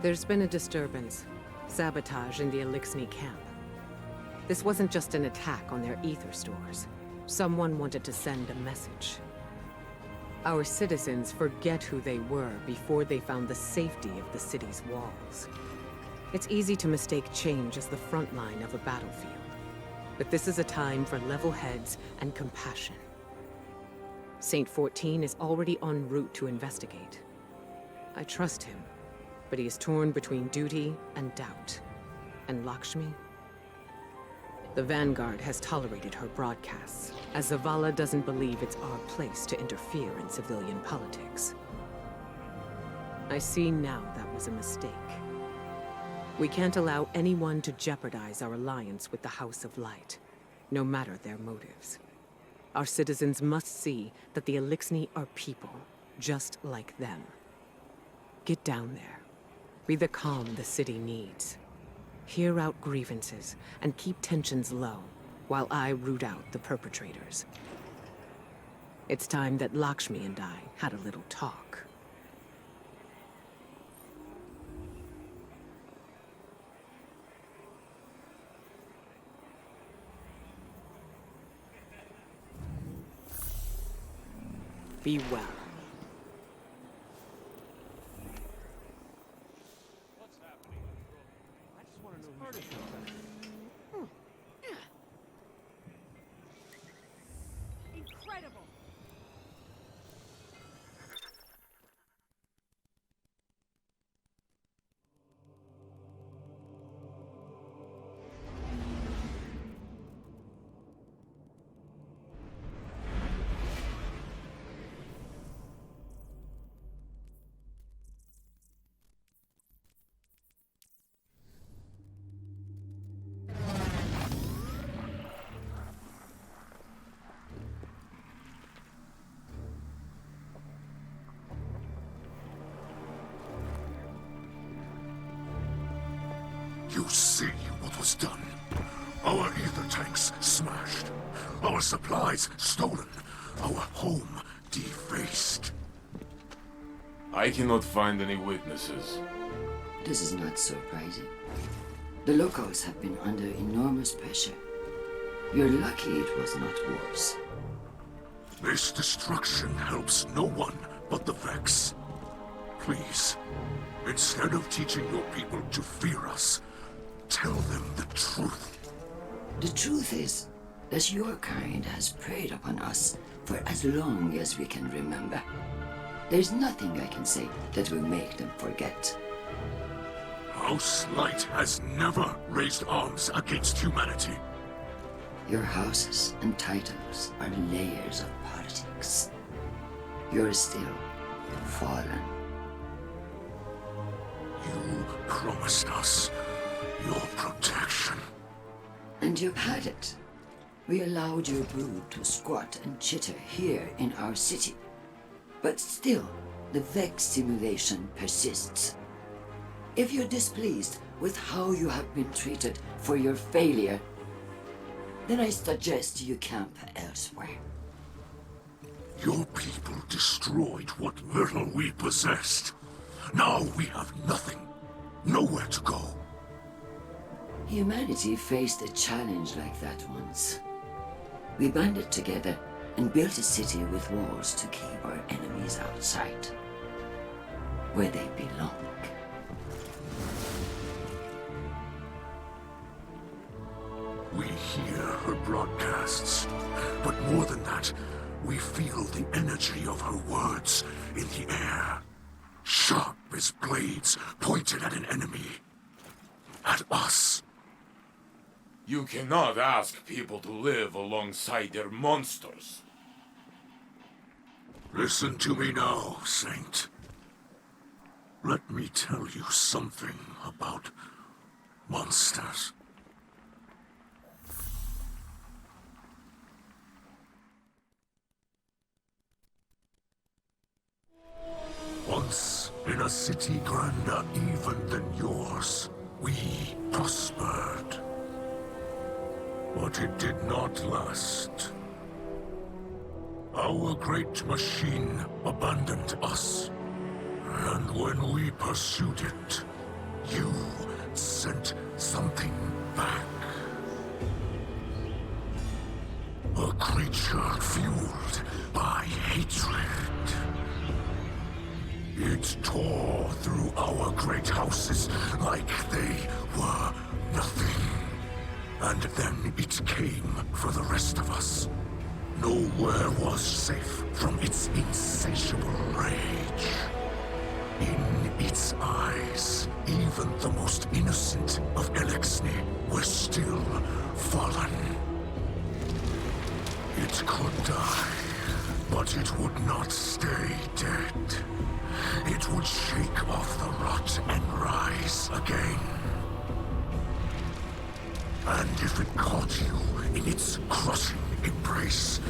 There's been a disturbance. Sabotage in the Eliksni camp. This wasn't just an attack on their ether stores. Someone wanted to send a message. Our citizens forget who they were before they found the safety of the city's walls. It's easy to mistake change as the front line of a battlefield. But this is a time for level heads and compassion. Saint 14 is already en route to investigate. I trust him, but he is torn between duty and doubt. And Lakshmi? The Vanguard has tolerated her broadcasts, as Zavala doesn't believe it's our place to interfere in civilian politics. I see now that was a mistake. We can't allow anyone to jeopardize our alliance with the House of Light, no matter their motives. Our citizens must see that the Eliksni are people, just like them. Get down there. Be the calm the city needs. Hear out grievances and keep tensions low, while I root out the perpetrators. It's time that Lakshmi and I had a little talk. Be well. What's happening? I just want to know who's Incredible! You see what was done. Our ether tanks smashed. Our supplies stolen. Our home defaced. I cannot find any witnesses. This is not surprising. The locals have been under enormous pressure. You're lucky it was not worse. This destruction helps no one but the Vex. Please, instead of teaching your people to fear us, tell them the truth. The truth is that your kind has preyed upon us for as long as we can remember. There's nothing I can say that will make them forget. House Light has never raised arms against humanity. Your houses and titles are layers of politics. You're still fallen. You promised us your protection. And you've had it. We allowed your brood to squat and chitter here in our city. But still, the Vex simulation persists. If you're displeased with how you have been treated for your failure, then I suggest you camp elsewhere. Your people destroyed what little we possessed. Now we have nothing. Nowhere to go. Humanity faced a challenge like that once. We banded together and built a city with walls to keep our enemies outside, where they belong. We hear her broadcasts, but more than that, we feel the energy of her words in the air. Sharp as blades pointed at an enemy. At us. You cannot ask people to live alongside their monsters. Listen to me now, Saint. Let me tell you something about monsters. Once, in a city grander even than yours, we prospered. But it did not last. Our great machine abandoned us. And when we pursued it, You sent something back. A creature fueled by hatred. It tore through our great houses like they were nothing. And then it came for the rest of us. Nowhere was safe from its insatiable rage. In its eyes, even the most innocent of Eliksni were still fallen. It could die, but it would not stay dead. It would shake off the rot and rise again. And if it caught you in its crushing embrace,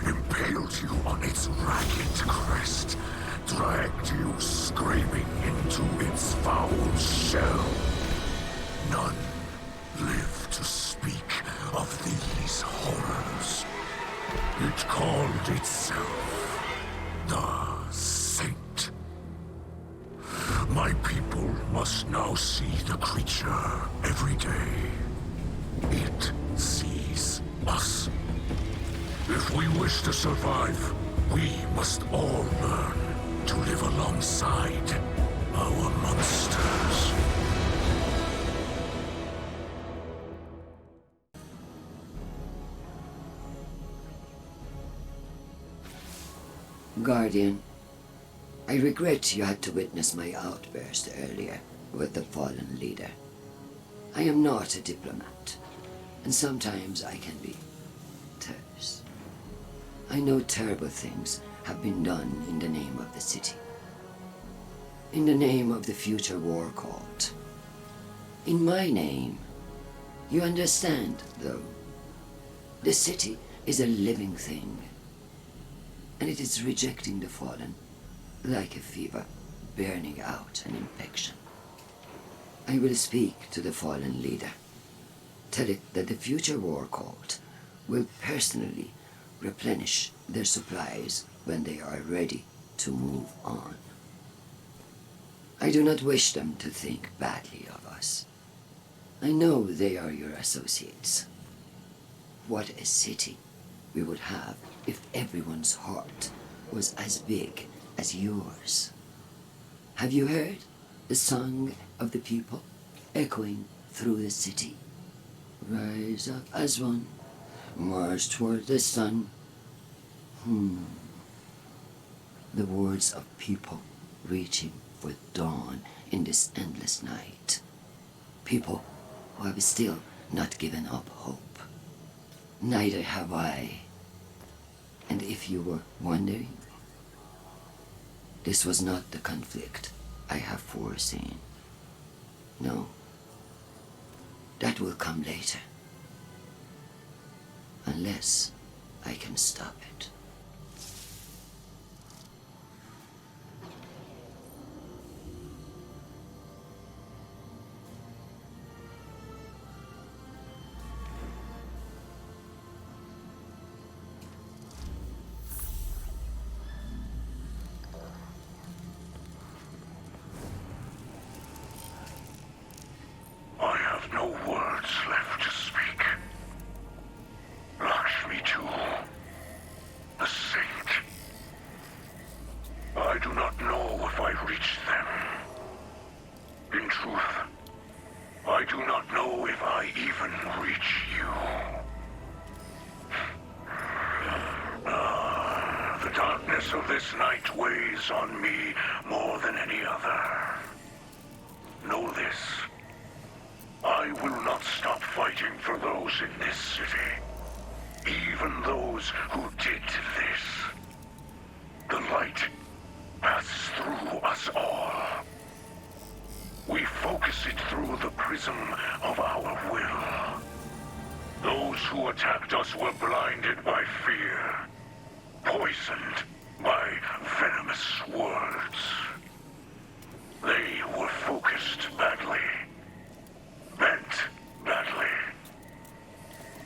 impaled you on its ragged crest, dragged you screaming into its foul shell, none live to speak of these horrors. It called itself the Saint. My people must now see the creature every day. It sees us. If we wish to survive, we must all learn to live alongside our monsters. Guardian, I regret you had to witness my outburst earlier with the fallen leader. I am not a diplomat, and sometimes I can be terse. I know terrible things have been done in the name of the city. In the name of the future war cult. In my name. You understand, though. The city is a living thing. And it is rejecting the fallen, like a fever, burning out an infection. I will speak to the fallen leader. Tell it that the future war cult will personally replenish their supplies when they are ready to move on. I do not wish them to think badly of us. I know they are your associates. What a city we would have if everyone's heart was as big as yours. Have you heard the song of the people echoing through the city? Rise up as one, march toward the sun. The words of people reaching for dawn in this endless night. People who have still not given up hope. Neither have I. And if you were wondering, this was not the conflict I have foreseen. No, that will come later. Unless I can stop it. I have no words left to speak. Lakshmi too. The Saint. I do not know if I reached them. In truth, I do not know if I even reach you. The darkness of this night weighs on me more than any other. Know this. I will not stop fighting for those in this city. Even those who did this. The light passes through us all. We focus it through the prism of our will. Those who attacked us were blinded by fear, poisoned by venomous words. They were focused badly. Bent badly.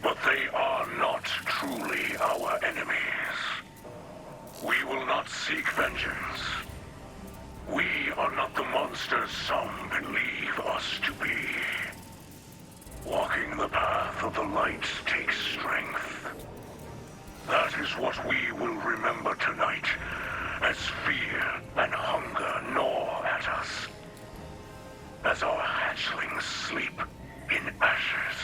But they are not truly our enemies. We will not seek vengeance. We are not the monsters monsters some believe us to be. Walking the path of the light takes strength. That is what we will remember tonight, as fear and hunger gnaw at us. As our hatchlings sleep in ashes.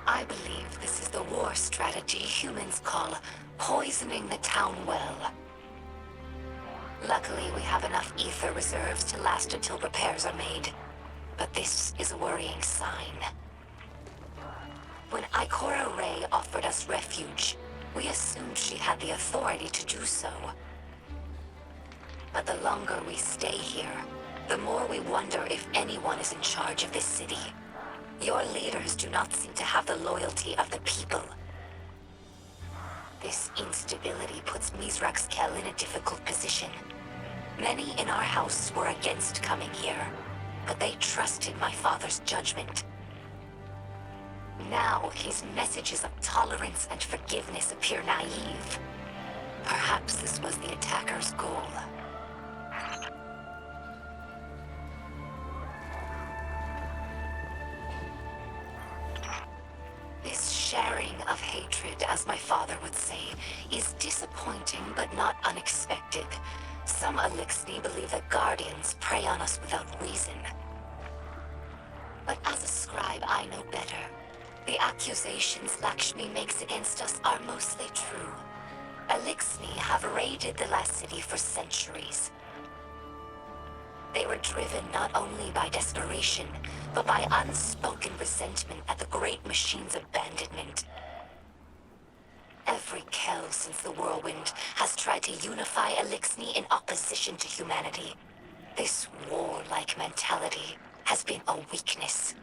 I believe this is the war strategy humans call poisoning the town well. Luckily, we have enough ether reserves to last until repairs are made. But this is a worrying sign. When IKORA Ray offered us refuge, we assumed she had the authority to do so. But the longer we stay here, the more we wonder if anyone is in charge of this city. Your leaders do not seem to have the loyalty of the people. This instability puts Mizraxkel in a difficult position. Many in our house were against coming here, but they trusted my father's judgment. Now, his messages of tolerance and forgiveness appear naive. Perhaps this was the attacker's goal. This sharing of hatred, as my father would say, is disappointing but not unexpected. Some Eliksni believe that guardians prey on us without reason. But as a scribe, I know better. The accusations Lakshmi makes against us are mostly true. Eliksni have raided the last city for centuries. They were driven not only by desperation, but by unspoken resentment at the Great Machine's abandonment. Every Kel since the Whirlwind has tried to unify Eliksni in opposition to humanity. This warlike mentality has been a weakness.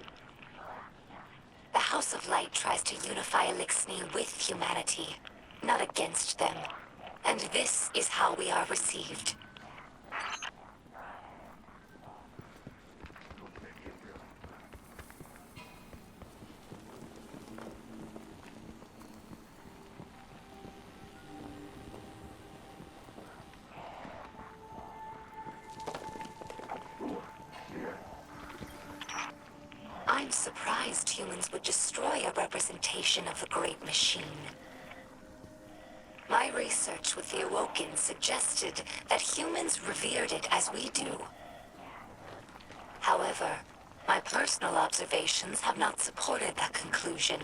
The House of Light tries to unify Eliksni with humanity, not against them. And this is how we are received. I'm surprised humans would destroy a representation of the Great Machine. My research with the Awoken suggested that humans revered it as we do. However, my personal observations have not supported that conclusion.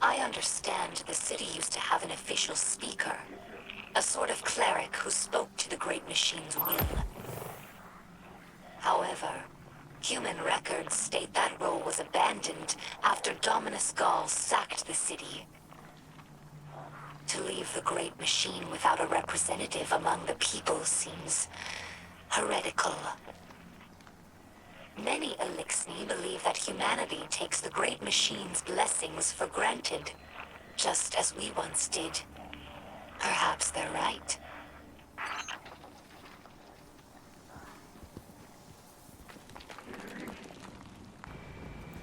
I understand the city used to have an official speaker, a sort of cleric who spoke to the Great Machine's will. However, human records state that role was abandoned after Dominus Gaul sacked the city. To leave the Great Machine without a representative among the people seems heretical. Many Eliksni believe that humanity takes the Great Machine's blessings for granted, just as we once did. Perhaps they're right.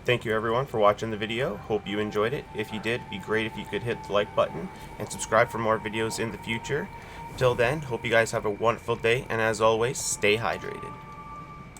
Thank you everyone for watching the video. Hope you enjoyed it. If you did, it'd be great if you could hit the like button and subscribe for more videos in the future. Till then, hope you guys have a wonderful day, and as always, stay hydrated.